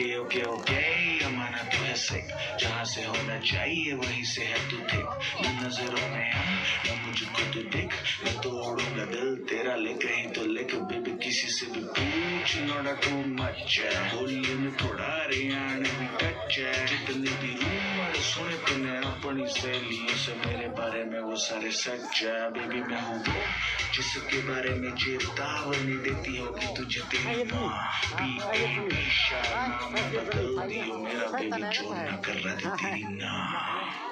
Okay okay okay अमाना तो है सिक, जहाँ से होना चाहिए वहीं से है तू थिक। न नजरों में आ न मुझको तू दिख, मैं तोड़ूंगा दिल तेरा लिख रही तो लिख। बेबी किसी से भी पूछ, नोड़ा टू मच है, होली में थोड़ा रियाने भी टच है। जितने भी रूमर सुने तूने अपनी सहेलियों से मेरे बारे में वो सारे सच है। बेबी मैं हूँ वो जिसके बारे में चेतावनी देती होगी तुझे तेरी माँ। PAP शाद नाम बदल दियो मेरा, बेबी जो ना कर रहा था तेरी ना।